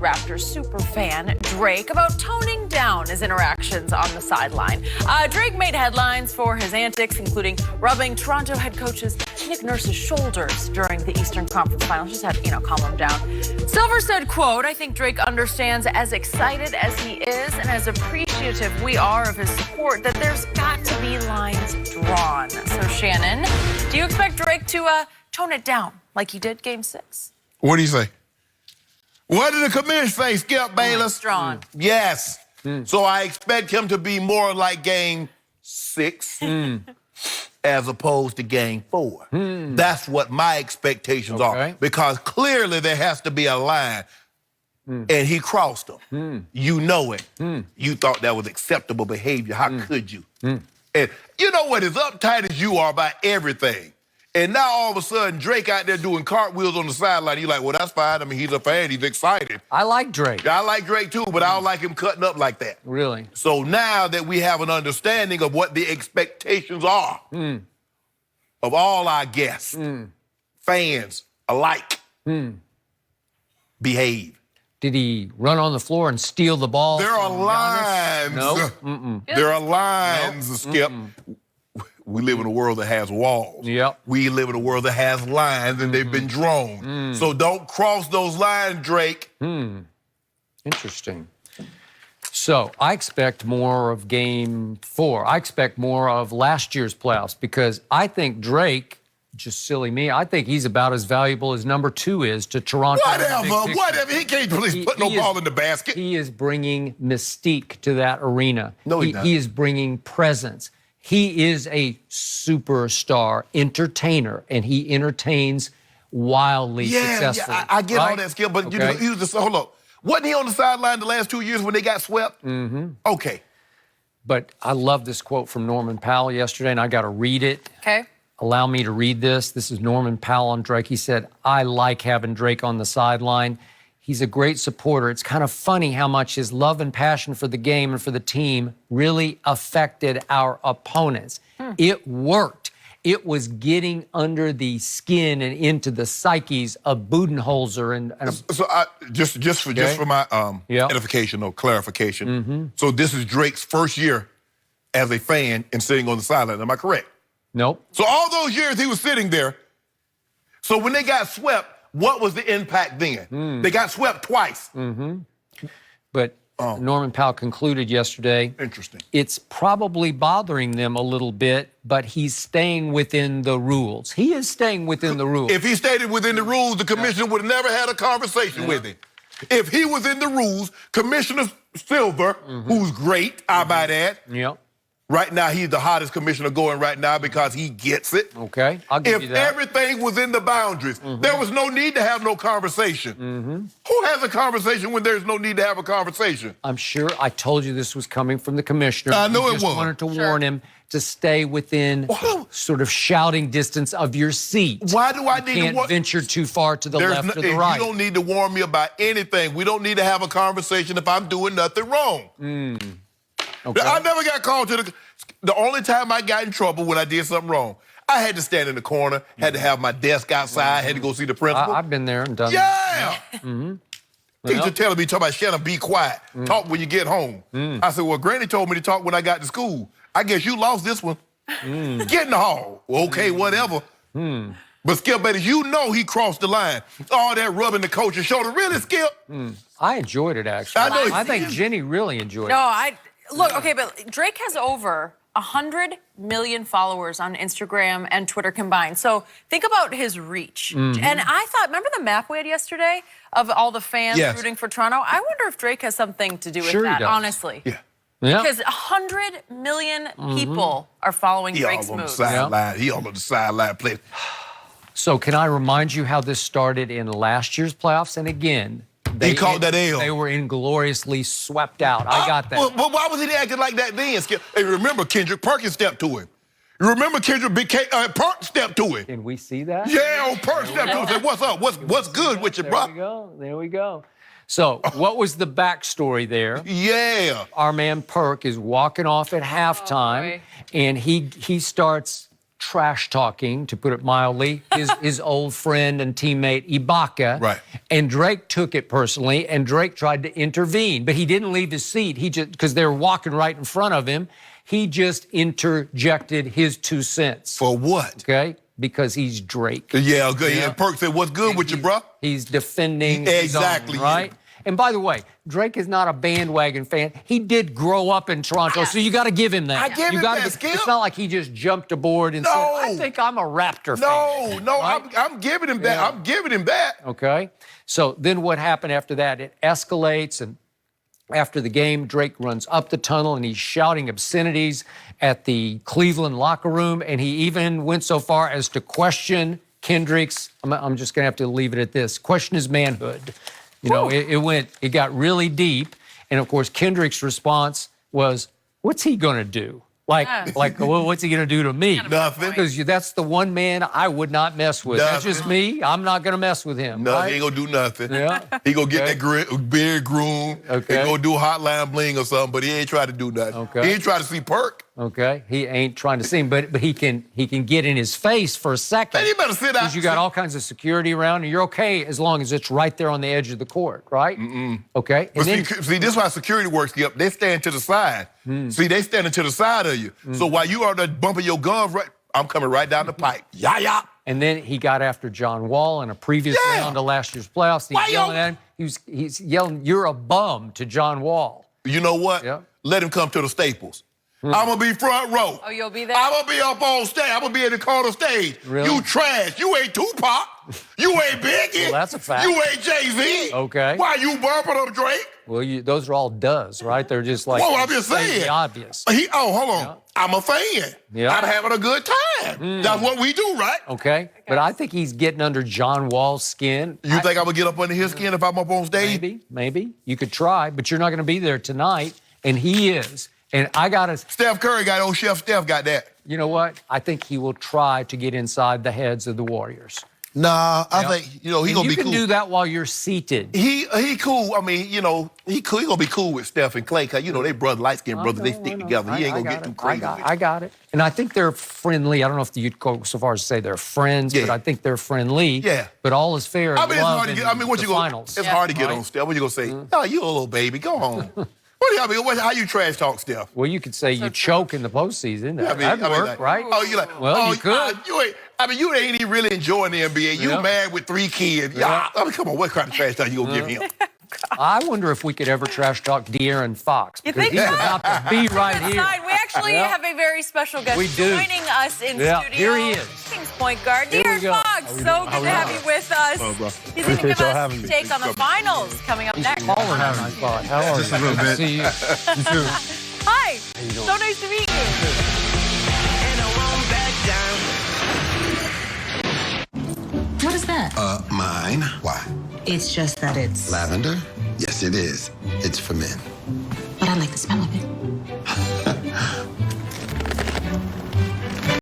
Raptors superfan Drake about toning down his interactions on the sideline. Drake made headlines for his antics, including rubbing Toronto head coach's Nick Nurse's shoulders during the Eastern Conference Finals. Just had to, calm him down. Silver said, quote, "I think Drake understands, as excited as he is and as appreciative we are of his support, that there's got to be lines drawn." So, Shannon, do you expect Drake to tone it down like he did Game 6? What do you say? What did the commissioner say, Skip Bayless? Drawn. Yes. So I expect him to be more like Game 6 as opposed to Game 4. That's what my expectations are. Because clearly there has to be a line. And he crossed them. You know it. You thought that was acceptable behavior. How could you? And you know what? As uptight as you are about everything, and now all of a sudden Drake out there doing cartwheels on the sideline, you're like, well, that's fine. I mean, he's a fan. He's excited. I like Drake. I like Drake too, but I don't like him cutting up like that. Really? So now that we have an understanding of what the expectations are of all our guests, fans alike, behave. Did he run on the floor and steal the ball? There are lines. No. There are lines, Skip. We live in a world that has walls. Yep. We live in a world that has lines, and they've been drawn. So don't cross those lines, Drake. Interesting. So I expect more of Game 4. I expect more of last year's playoffs because I think Drake, just silly me, I think he's about as valuable as number 2 is to Toronto. Whatever. He can't put no ball in the basket. He is bringing mystique to that arena. No, he's not. He is bringing presence. He is a superstar entertainer, and he entertains wildly successfully. I get all that, Skip, but he was just, hold up. Wasn't he on the sideline the last 2 years when they got swept? Okay. But I love this quote from Norman Powell yesterday, and I got to read it. Okay. Allow me to read this. This is Norman Powell on Drake. He said, "I like having Drake on the sideline. He's a great supporter. It's kind of funny how much his love and passion for the game and for the team really affected our opponents. It worked. It was getting under the skin and into the psyches of Budenholzer and So just for my edification or clarification. So this is Drake's first year as a fan and sitting on the sideline. Am I correct? Nope. So all those years he was sitting there. So when they got swept, what was the impact then? They got swept twice. But Norman Powell concluded yesterday. Interesting. It's probably bothering them a little bit, but he's staying within the rules. He is staying within the rules. If he stayed within the rules, the commissioner would have never had a conversation with him. If he was in the rules, Commissioner Silver, who's great, I might add. Right now, he's the hottest commissioner going right now because he gets it. Okay, I'll give you that. If everything was in the boundaries, there was no need to have no conversation. Who has a conversation when there's no need to have a conversation? I'm sure I told you this was coming from the commissioner. I know I just wanted to warn him to stay within sort of shouting distance of your seat. Why do I need to can't venture too far to the left or the right. You don't need to warn me about anything. We don't need to have a conversation if I'm doing nothing wrong. Okay. I never got called to the only time I got in trouble when I did something wrong, I had to stand in the corner, had to have my desk outside, had to go see the principal. I've been there and done that. Teacher telling me, talking about, Shannon, be quiet. Talk when you get home. I said, well, Granny told me to talk when I got to school. I guess you lost this one. Get in the hall. Well, okay, whatever. But Skip, baby, you know he crossed the line. All that rubbing the coach's shoulder. Really, Skip? I enjoyed it, actually. I think Jenny really enjoyed it. Look, okay, but Drake has over 100 million followers on Instagram and Twitter combined. So think about his reach. And I thought, remember the map we had yesterday of all the fans rooting for Toronto? I wonder if Drake has something to do with that, honestly. Because 100 million people are following Drake's moves. He all on the sideline playing. So can I remind you how this started in last year's playoffs? And again, he caught that L. They were ingloriously swept out. I got that. Well, why was he acting like that then, Skip? Hey, remember, Kendrick Perkins stepped to him. You remember Kendrick Perk stepped to him. Can we see that? Yeah, old Perk stepped to him and said, what's up? What's good with you, bro? There we go. So what was the backstory there? Yeah. Our man Perk is walking off at halftime, and he starts trash talking, to put it mildly, his old friend and teammate Ibaka. Right. And Drake took it personally, and Drake tried to intervene, but he didn't leave his seat. He just, because they were walking right in front of him, he just interjected his 2 cents. For what? Okay? Because he's Drake. Yeah, good. Yeah. Perk said, what's good with you, bro? He's defending exactly his own, right? yeah. And by the way, Drake is not a bandwagon fan. He did grow up in Toronto, so you got to give him that. I give him that, Skip. It's not like he just jumped aboard and said, I think I'm a Raptor fan. No, right? I'm giving him that. I'm giving him that. Okay. So then what happened after that? It escalates, and after the game, Drake runs up the tunnel, and he's shouting obscenities at the Cleveland locker room, and he even went so far as to question Kendrick's, I'm just going to have to leave it at this, question his manhood. You know, it got really deep. And of course, Kendrick's response was, what's he going to do? Like, well, what's he going to do to me? Nothing. Because that's the one man I would not mess with. Nothing. That's just me. I'm not going to mess with him. No, right? he ain't going to do nothing. Yeah. He going to get that beard groomed. Okay. He going to do hotline bling or something, but he ain't trying to do nothing. Okay. He ain't trying to see Perk. Okay, he ain't trying to see him, but he can get in his face for a second. Man, you better sit out. Because you got all kinds of security around, and you're okay as long as it's right there on the edge of the court, right? Okay. But see, this is how security works. Yep, they stand to the side. See, they standing to the side of you. So while you are there bumping your guns, I'm coming right down the pipe. Yeah. And then he got after John Wall in a previous round of last year's playoffs. He's yelling at him. He's yelling, "You're a bum," to John Wall. You know what? Yeah. Let him come to the Staples. I'm going to be front row. Oh, you'll be there? I'm going to be up on stage. I'm going to be in the corner stage. Really? You trash. You ain't Tupac. You ain't Biggie. Well, that's a fact. You ain't Jay-Z. Okay. Why you bumping up Drake? Well, those are all does, right? They're just like, Well, I'm just saying. obvious. Hold on. Yeah. I'm a fan. Yeah. I'm having a good time. That's what we do, right? Okay. But I think he's getting under John Wall's skin. You think I'm going to get up under his skin if I'm up on stage? Maybe. You could try, but you're not going to be there tonight, and he is. And I got to... Steph Curry got old Chef Steph got that. You know what? I think he will try to get inside the heads of the Warriors. Nah, I think, he going to be cool. You can do that while you're seated. He cool. I mean, he cool. He going to be cool with Steph and Clay because, they light-skinned brothers. They stick together. He ain't going to get too crazy. I got it. And I think they're friendly. I don't know if you'd go so far as to say they're friends, but I think they're friendly. Yeah. But all is fair in love in the finals. It's hard to get on Steph. What you going to say? Oh, you a little baby. Go on. How you trash talk, Steph? Well, you could say you choke in the postseason. That'd work, like, right? Oh, you like? Well, you could. You ain't even really enjoying the NBA. You married with 3 kids. Yeah. Come on, what kind of trash talk you gonna give him? I wonder if we could ever trash talk De'Aaron Fox. You think he's about to be right here. We actually have a very special guest joining us in studio. Here he is. Kings point guard, De'Aaron Fox. So good to have you with us. He's going to give us his take on the finals coming up next. How are you? Just a little bit. See you. You too. Hi. So nice to meet you. What is that? Mine. Why? It's just that it's... Lavender? Yes, it is. It's for men. But I like the smell of it.